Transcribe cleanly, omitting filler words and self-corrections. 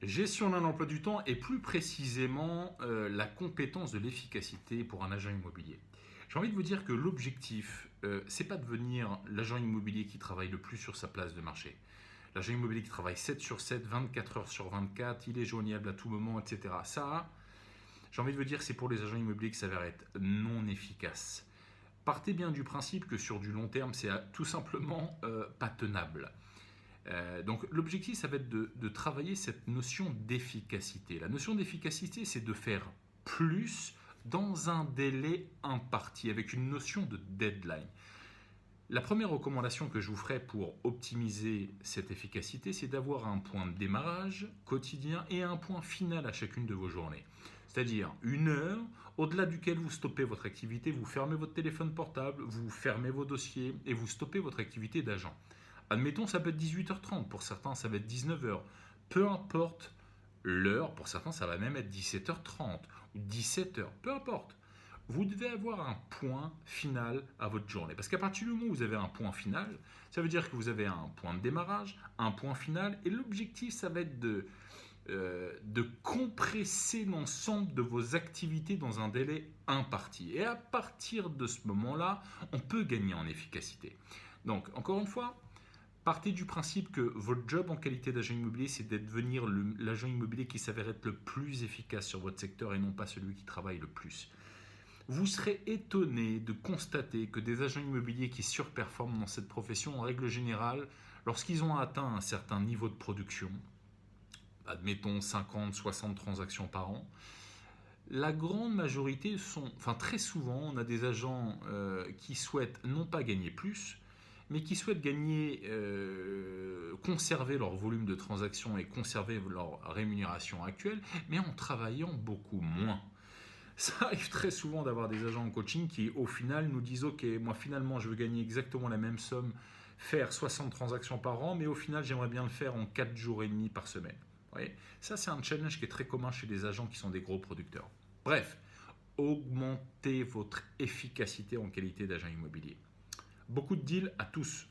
Gestion d'un emploi du temps et plus précisément la compétence de l'efficacité pour un agent immobilier. J'ai envie de vous dire que l'objectif, c'est pas de devenir l'agent immobilier qui travaille le plus sur sa place de marché. L'agent immobilier qui travaille 7 sur 7, 24 heures sur 24, il est joignable à tout moment, etc. Ça, j'ai envie de vous dire que c'est pour les agents immobiliers qui s'avèrent être non efficaces. Partez bien du principe que sur du long terme, c'est tout simplement pas tenable. Donc l'objectif, ça va être de travailler cette notion d'efficacité. La notion d'efficacité, c'est de faire plus dans un délai imparti, avec une notion de deadline. La première recommandation que je vous ferai pour optimiser cette efficacité, c'est d'avoir un point de démarrage quotidien et un point final à chacune de vos journées. C'est-à-dire une heure au-delà duquel vous stoppez votre activité, vous fermez votre téléphone portable, vous fermez vos dossiers et vous stoppez votre activité d'agent. Admettons, ça peut être 18h30, pour certains, ça va être 19h. Peu importe l'heure, pour certains, ça va même être 17h30 ou 17h, peu importe. Vous devez avoir un point final à votre journée. Parce qu'à partir du moment où vous avez un point final, ça veut dire que vous avez un point de démarrage, un point final, et l'objectif, ça va être de compresser l'ensemble de vos activités dans un délai imparti. Et à partir de ce moment-là, on peut gagner en efficacité. Donc, encore une fois, partez du principe que votre job en qualité d'agent immobilier, c'est d'être devenir l'agent immobilier qui s'avère être le plus efficace sur votre secteur et non pas celui qui travaille le plus. Vous serez étonné de constater que des agents immobiliers qui surperforment dans cette profession, en règle générale, lorsqu'ils ont atteint un certain niveau de production, admettons 50, 60 transactions par an, la grande majorité très souvent, on a des agents qui souhaitent non pas gagner plus, mais qui souhaitent conserver leur volume de transactions et conserver leur rémunération actuelle, mais en travaillant beaucoup moins. Ça arrive très souvent d'avoir des agents en coaching qui, au final, nous disent « Ok, moi, finalement, je veux gagner exactement la même somme, faire 60 transactions par an, mais au final, j'aimerais bien le faire en 4 jours et demi par semaine. » Vous voyez ? Ça, c'est un challenge qui est très commun chez les agents qui sont des gros producteurs. Bref, augmentez votre efficacité en qualité d'agent immobilier. Beaucoup de deals à tous.